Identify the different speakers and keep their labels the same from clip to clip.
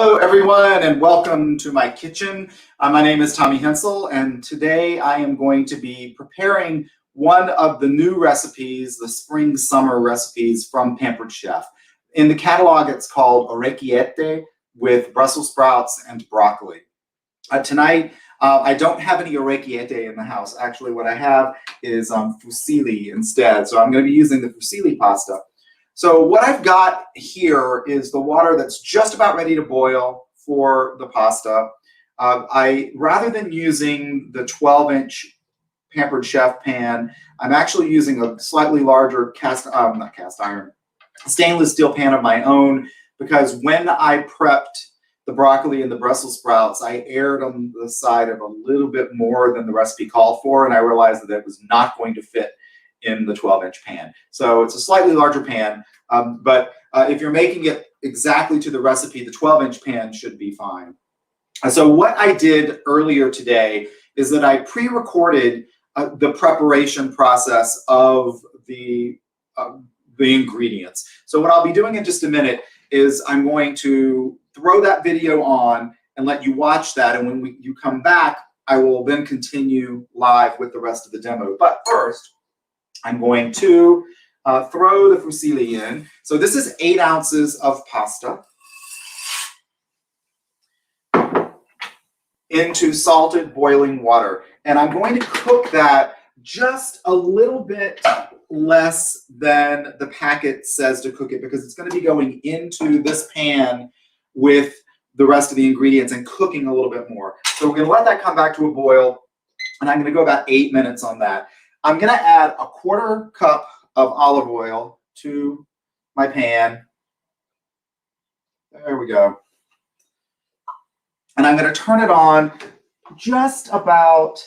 Speaker 1: Hello everyone and welcome to my kitchen. My name is Tommy Hensel and today I am going to be preparing one of the new recipes, the spring summer recipes from Pampered Chef. In the catalog it's called Orecchiette with Brussels sprouts and broccoli. Tonight I don't have any orecchiette in the house. Actually what I have is fusilli instead. So I'm going to be using the fusilli pasta. So what I've got here is the water that's just about ready to boil for the pasta. Rather than using the 12-inch Pampered Chef pan, I'm actually using a slightly larger stainless steel pan of my own, because when I prepped the broccoli and the Brussels sprouts, I erred on the side of a little bit more than the recipe called for, and I realized that it was not going to fit in the 12-inch pan. So it's a slightly larger pan, but if you're making it exactly to the recipe, the 12-inch pan should be fine. So what I did earlier today is that I pre-recorded the preparation process of the ingredients. So what I'll be doing in just a minute is I'm going to throw that video on and let you watch that, and when you come back, I will then continue live with the rest of the demo. But first, I'm going to throw the fusilli in. So this is 8 ounces of pasta into salted boiling water. And I'm going to cook that just a little bit less than the packet says to cook it, because it's going to be going into this pan with the rest of the ingredients and cooking a little bit more. So we're going to let that come back to a boil, and I'm going to go about 8 minutes on that. I'm going to add a 1/4 cup of olive oil to my pan. There we go. And I'm going to turn it on just about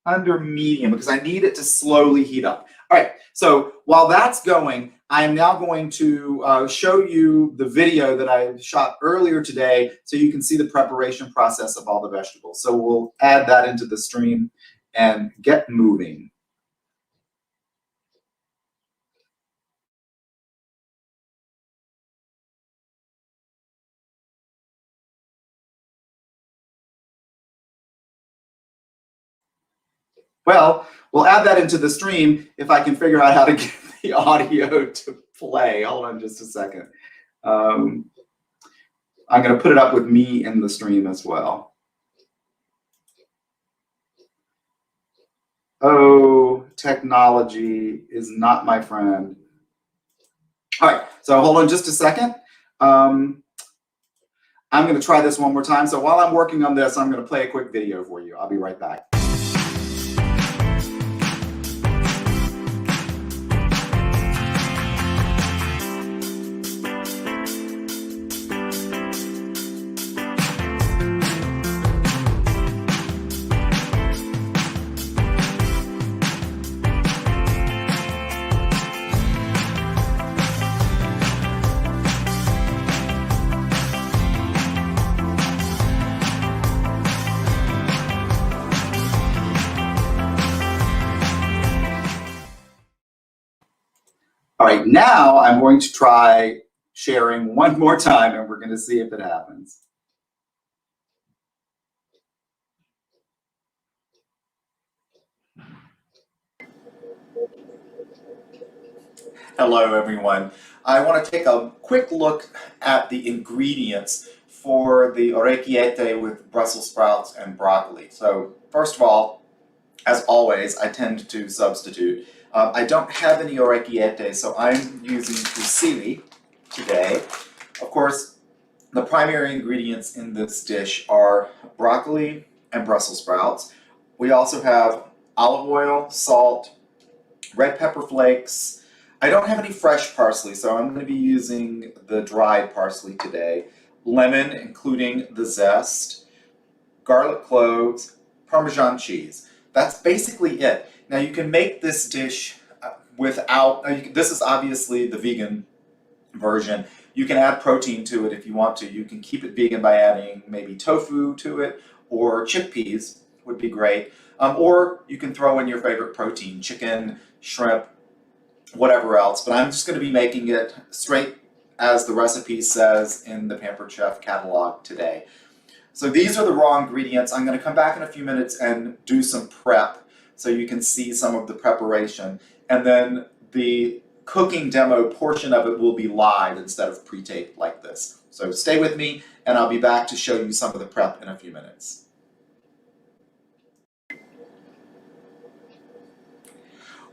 Speaker 1: under medium, because I need it to slowly heat up. All right, so while that's going, I am now going to show you the video that I shot earlier today so you can see the preparation process of all the vegetables. So we'll add that into the stream and get moving. Well, we'll add that into the stream if I can figure out how to get the audio to play. Hold on just a second. I'm going to put it up with me in the stream as well. Oh, technology is not my friend. All right, so hold on just a second. I'm going to try this one more time. So while I'm working on this, I'm going to play a quick video for you. I'll be right back. All right, now I'm going to try sharing one more time, and we're going to see if it happens. Hello, everyone. I want to take a quick look at the ingredients for the orecchiette with Brussels sprouts and broccoli. So first of all, as always, I tend to substitute. I don't have any orecchiette, so I'm using fusilli today. Of course, the primary ingredients in this dish are broccoli and Brussels sprouts. We also have olive oil, salt, red pepper flakes. I don't have any fresh parsley, so I'm going to be using the dried parsley today. Lemon, including the zest, garlic cloves, Parmesan cheese. That's basically it. Now you can make this dish without, this is obviously the vegan version. You can add protein to it if you want to. You can keep it vegan by adding maybe tofu to it, or chickpeas would be great. Or you can throw in your favorite protein, chicken, shrimp, whatever else. But I'm just going to be making it straight as the recipe says in the Pampered Chef catalog today. So these are the raw ingredients. I'm going to come back in a few minutes and do some prep so you can see some of the preparation. And then the cooking demo portion of it will be live instead of pre-taped like this. So stay with me and I'll be back to show you some of the prep in a few minutes.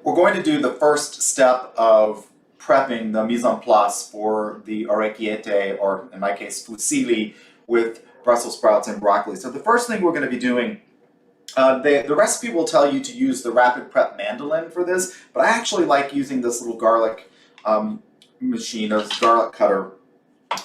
Speaker 1: We're going to do the first step of prepping the mise en place for the orecchiette, or in my case, fusilli, with Brussels sprouts and broccoli. So the first thing we're going to be doing, the recipe will tell you to use the rapid prep mandolin for this, but I actually like using this little garlic machine, this garlic cutter,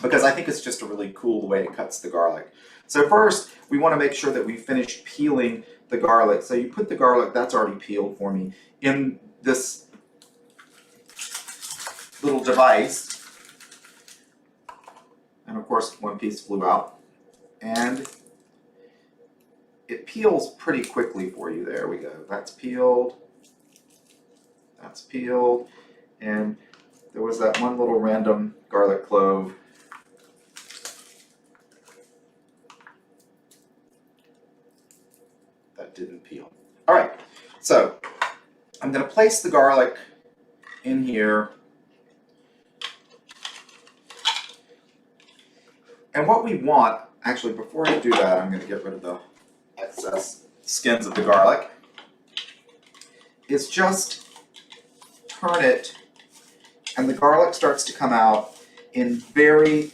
Speaker 1: because I think it's just a really cool way it cuts the garlic. So first, we want to make sure that we finish peeling the garlic. So you put the garlic, that's already peeled for me, in this little device. And of course, one piece flew out. And it peels pretty quickly for you. There we go. That's peeled. That's peeled. And there was that one little random garlic clove. That didn't peel. All right. So I'm going to place the garlic in here. And what we want, actually, before I do that, I'm going to get rid of the excess skins of the garlic, is just turn it, and the garlic starts to come out in very,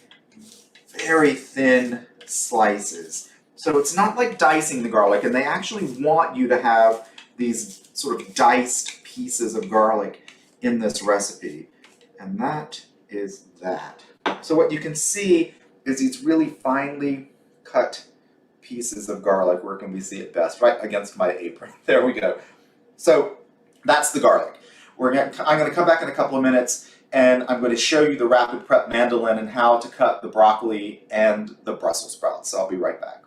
Speaker 1: very thin slices. So it's not like dicing the garlic, and they actually want you to have these sort of diced pieces of garlic in this recipe. And that is that. So what you can see is these really finely cut pieces of garlic. Where can we see it best? Right against my apron. There we go. So that's the garlic. I'm going to come back in a couple of minutes and I'm going to show you the rapid prep mandolin and how to cut the broccoli and the Brussels sprouts. So I'll be right back.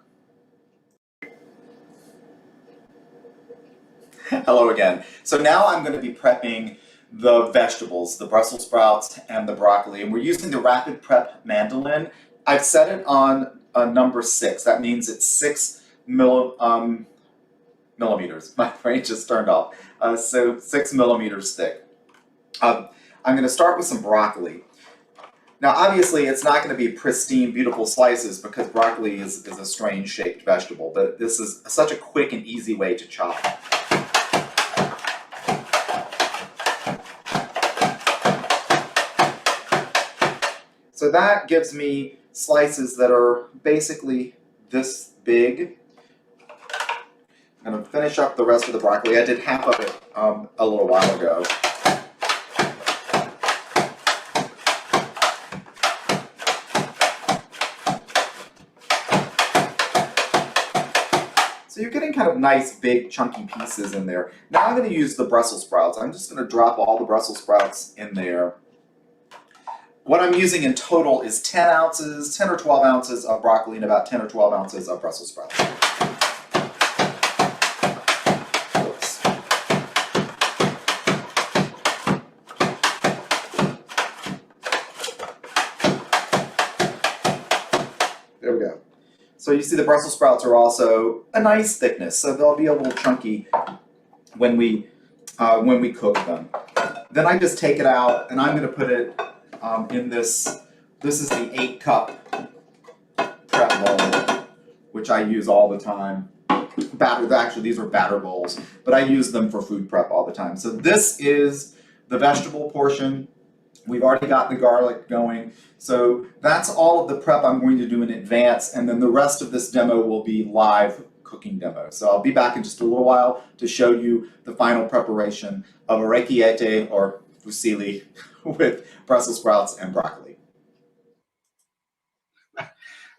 Speaker 1: Hello again. So now I'm going to be prepping the vegetables, the Brussels sprouts and the broccoli, and we're using the rapid prep mandolin. I've set it on number 6. That means it's 6 millimeters. My brain just turned off. So 6 millimeters thick. I'm going to start with some broccoli. Now obviously it's not going to be pristine, beautiful slices because broccoli is a strange shaped vegetable, but this is such a quick and easy way to chop. So that gives me slices that are basically this big. I'm going to finish up the rest of the broccoli. I did half of it a little while ago. So you're getting kind of nice, big, chunky pieces in there. Now I'm going to use the Brussels sprouts. I'm just going to drop all the Brussels sprouts in there. What I'm using in total is 10 ounces, 10 or 12 ounces of broccoli and about 10 or 12 ounces of Brussels sprouts. Oops. There we go. So you see the Brussels sprouts are also a nice thickness, so they'll be a little chunky when we cook them. Then I just take it out and I'm going to put it in this is the 8-cup prep bowl, which I use all the time. Actually, these are batter bowls, but I use them for food prep all the time. So this is the vegetable portion. We've already got the garlic going. So that's all of the prep I'm going to do in advance, and then the rest of this demo will be live cooking demo. So I'll be back in just a little while to show you the final preparation of orecchiette, or fusilli, with Brussels sprouts and broccoli.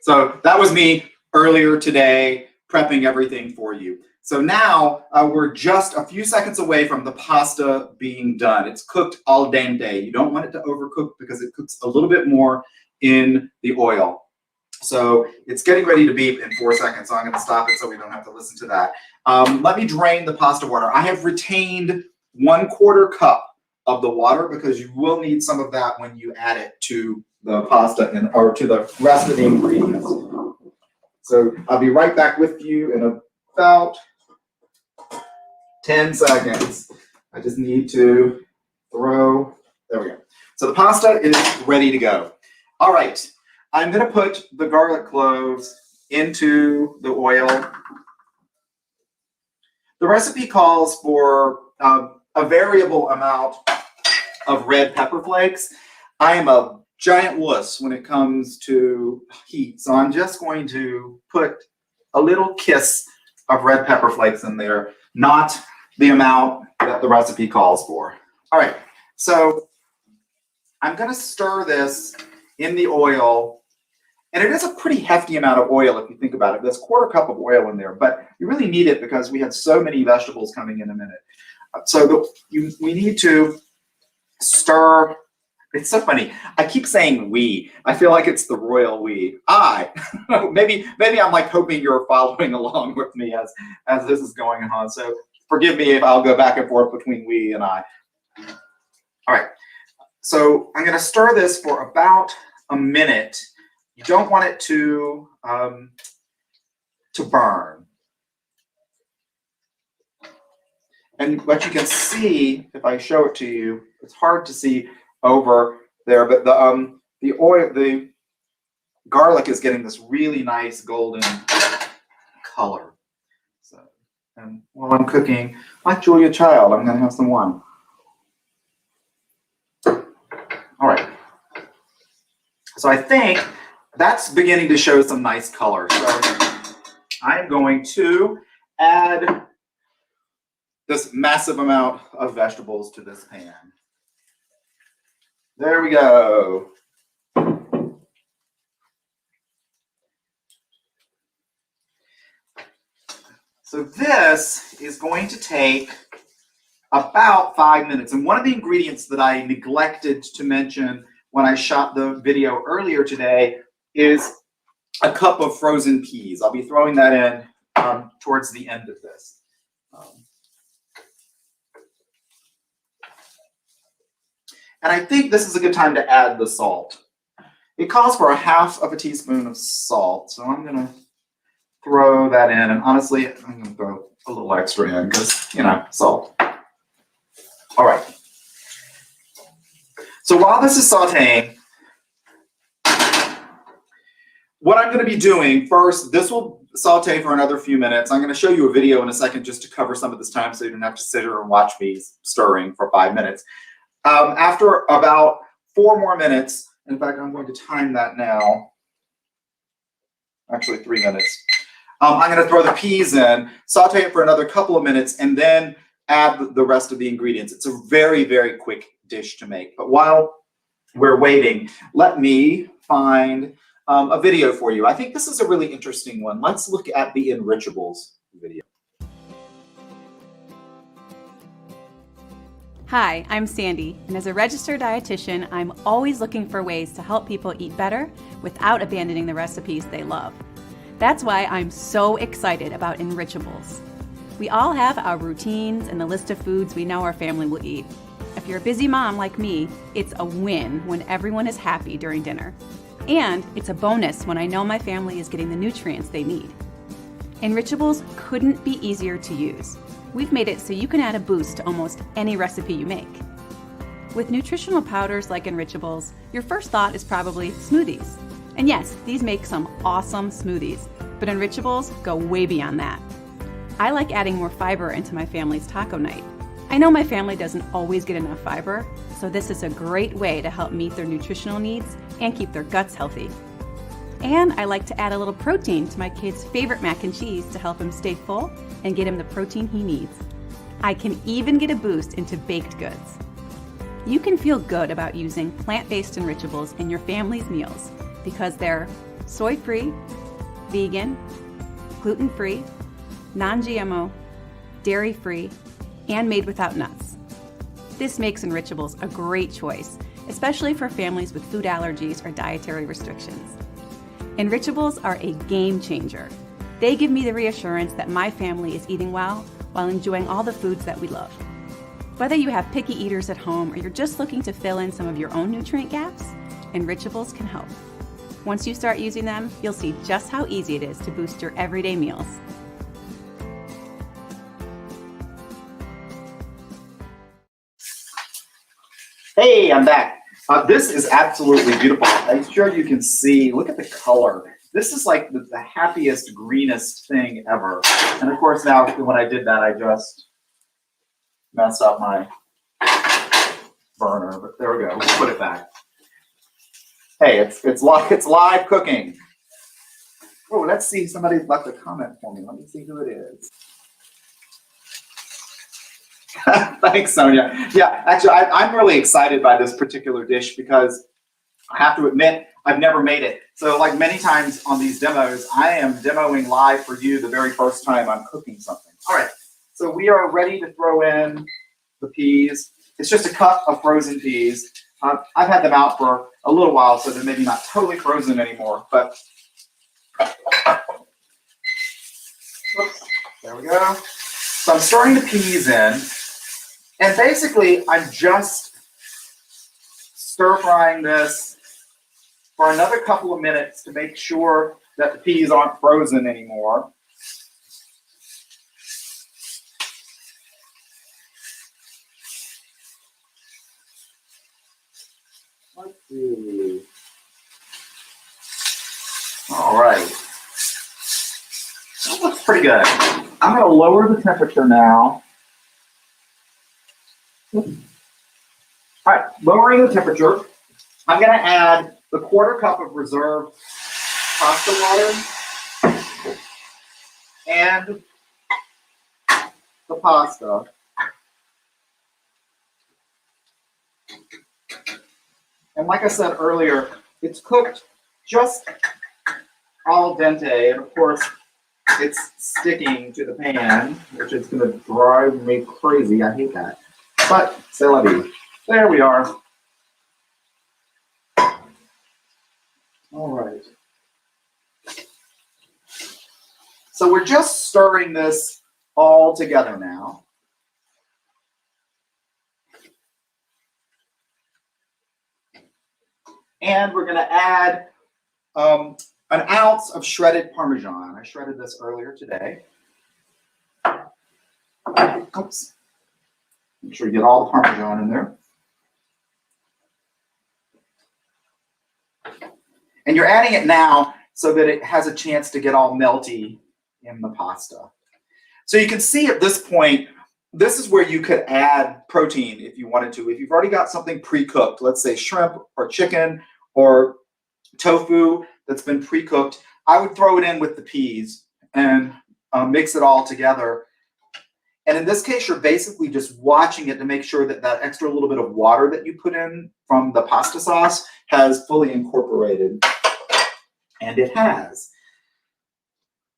Speaker 1: So that was me earlier today prepping everything for you. So now we're just a few seconds away from the pasta being done. It's cooked al dente. You don't want it to overcook because it cooks a little bit more in the oil. So it's getting ready to beep in 4 seconds, so I'm going to stop it so we don't have to listen to that. Let me drain the pasta water. I have retained 1/4 cup of the water because you will need some of that when you add it to the pasta or to the rest of the ingredients. So I'll be right back with you in about 10 seconds. I just need to there we go. So the pasta is ready to go. All right, I'm gonna put the garlic cloves into the oil. The recipe calls for a variable amount of red pepper flakes. I am a giant wuss when it comes to heat, so I'm just going to put a little kiss of red pepper flakes in there, not the amount that the recipe calls for. All right, so I'm going to stir this in the oil, and it is a pretty hefty amount of oil if you think about it. There's a 1/4 cup of oil in there, but you really need it because we had so many vegetables coming in a minute. So we need to stir. It's so funny. I keep saying we. I feel like it's the royal we. Maybe I'm like hoping you're following along with me as this is going on. So forgive me if I'll go back and forth between we and I. All right. So I'm going to stir this for about a minute. You don't want it to burn. And what you can see, if I show it to you, it's hard to see over there, but the garlic is getting this really nice golden color. So, and while I'm cooking, like Julia Child, I'm going to have some wine. All right. So I think that's beginning to show some nice color. So I'm going to add this massive amount of vegetables to this pan. There we go. So this is going to take about 5 minutes. And one of the ingredients that I neglected to mention when I shot the video earlier today is a cup of frozen peas. I'll be throwing that in towards the end of this. And I think this is a good time to add the salt. It calls for 1/2 teaspoon of salt. So I'm going to throw that in. And honestly, I'm going to throw a little extra in because, you know, salt. All right. So while this is sauteing, what I'm going to be doing first, this will saute for another few minutes. I'm going to show you a video in a second just to cover some of this time so you don't have to sit here and watch me stirring for 5 minutes. After about 4 more minutes, in fact, I'm going to time that now. Actually, 3 minutes. I'm going to throw the peas in, saute it for another couple of minutes, and then add the rest of the ingredients. It's a very, very quick dish to make. But while we're waiting, let me find a video for you. I think this is a really interesting one. Let's look at the Enrichables video.
Speaker 2: Hi, I'm Sandy, and as a registered dietitian, I'm always looking for ways to help people eat better without abandoning the recipes they love. That's why I'm so excited about Enrichables. We all have our routines and the list of foods we know our family will eat. If you're a busy mom like me, it's a win when everyone is happy during dinner. And it's a bonus when I know my family is getting the nutrients they need. Enrichables couldn't be easier to use. We've made it so you can add a boost to almost any recipe you make. With nutritional powders like Enrichables, your first thought is probably smoothies. And yes, these make some awesome smoothies, but Enrichables go way beyond that. I like adding more fiber into my family's taco night. I know my family doesn't always get enough fiber, so this is a great way to help meet their nutritional needs and keep their guts healthy. And I like to add a little protein to my kid's favorite mac and cheese to help him stay full and get him the protein he needs. I can even get a boost into baked goods. You can feel good about using plant-based Enrichables in your family's meals because they're soy-free, vegan, gluten-free, non-GMO, dairy-free, and made without nuts. This makes Enrichables a great choice, especially for families with food allergies or dietary restrictions. Enrichables are a game changer. They give me the reassurance that my family is eating well while enjoying all the foods that we love. Whether you have picky eaters at home or you're just looking to fill in some of your own nutrient gaps, Enrichables can help. Once you start using them, you'll see just how easy it is to boost your everyday meals.
Speaker 1: Hey, I'm back. This is absolutely beautiful. I'm sure you can see, look at the color. This is like the happiest, greenest thing ever. And of course now, when I did that, I just messed up my burner, but there we go, we'll put it back. Hey, it's live cooking. Oh, let's see, somebody left a comment for me. Let me see who it is. Thanks, Sonia. Yeah, actually, I'm really excited by this particular dish because I have to admit, I've never made it. So like many times on these demos, I am demoing live for you the very first time I'm cooking something. All right, so we are ready to throw in the peas. It's just a cup of frozen peas. I've had them out for a little while, so they're maybe not totally frozen anymore, but oops, there we go. So I'm stirring the peas in. And basically, I'm just stir frying this for another couple of minutes to make sure that the peas aren't frozen anymore. Let's see. All right. That looks pretty good. I'm going to lower the temperature now. All right, lowering the temperature. I'm going to add the 1/4 cup of reserve pasta water and the pasta. And like I said earlier, it's cooked just al dente, and of course, it's sticking to the pan, which is going to drive me crazy. I hate that. But c'est la vie. There we are. All right. So we're just stirring this all together now. And we're going to add an ounce of shredded Parmesan. I shredded this earlier today. Oops. Make sure you get all the Parmesan in there. And you're adding it now so that it has a chance to get all melty in the pasta. So you can see at this point, this is where you could add protein if you wanted to. If you've already got something pre-cooked, let's say shrimp or chicken or tofu that's been pre-cooked, I would throw it in with the peas and mix it all together. And in this case, you're basically just watching it to make sure that that extra little bit of water that you put in from the pasta sauce has fully incorporated. And it has.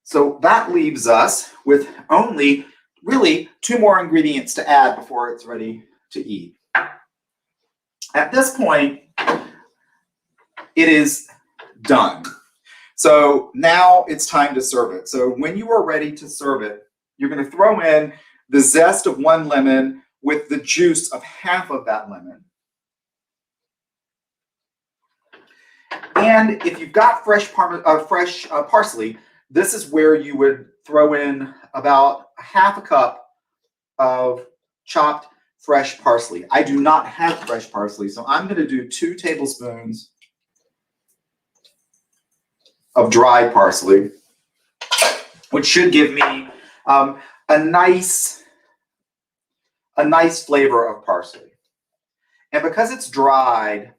Speaker 1: So that leaves us with only really 2 more ingredients to add before it's ready to eat. At this point, it is done. So now it's time to serve it. So when you are ready to serve it, you're going to throw in the zest of 1 lemon with the juice of half of that lemon. And if you've got fresh parsley, this is where you would throw in about 1/2 cup of chopped fresh parsley. I do not have fresh parsley, so I'm going to do 2 tablespoons of dried parsley, which should give me a nice flavor of parsley. And because it's dried,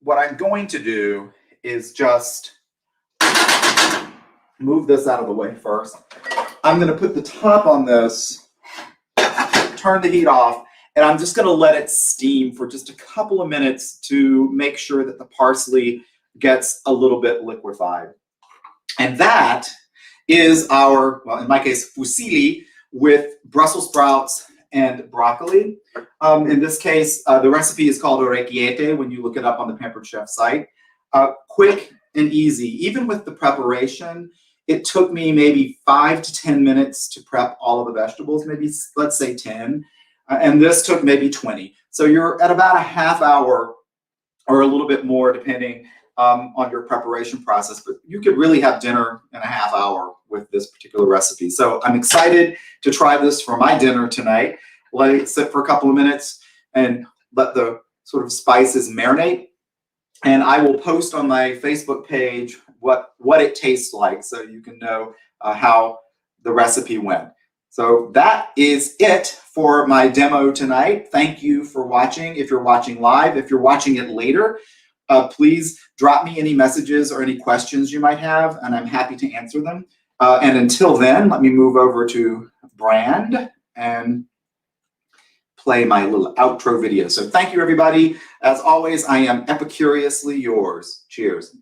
Speaker 1: what I'm going to do is just move this out of the way first. I'm going to put the top on this, turn the heat off, and I'm just going to let it steam for just a couple of minutes to make sure that the parsley gets a little bit liquefied. And that is our, well, in my case, fusilli with Brussels sprouts and broccoli. In this case, the recipe is called Orecchiette when you look it up on the Pampered Chef site. Quick and easy. Even with the preparation, it took me maybe 5 to 10 minutes to prep all of the vegetables, maybe let's say 10. And this took maybe 20. So you're at about a half hour or a little bit more depending on your preparation process, but you could really have dinner in a half hour with this particular recipe. So I'm excited to try this for my dinner tonight. Let it sit for a couple of minutes and let the sort of spices marinate. And I will post on my Facebook page what it tastes like so you can know how the recipe went. So that is it for my demo tonight. Thank you for watching. If you're watching live, if you're watching it later, please drop me any messages or any questions you might have, and I'm happy to answer them. And until then, let me move over to Brand and play my little outro video. So thank you, everybody. As always, I am epicuriously yours. Cheers.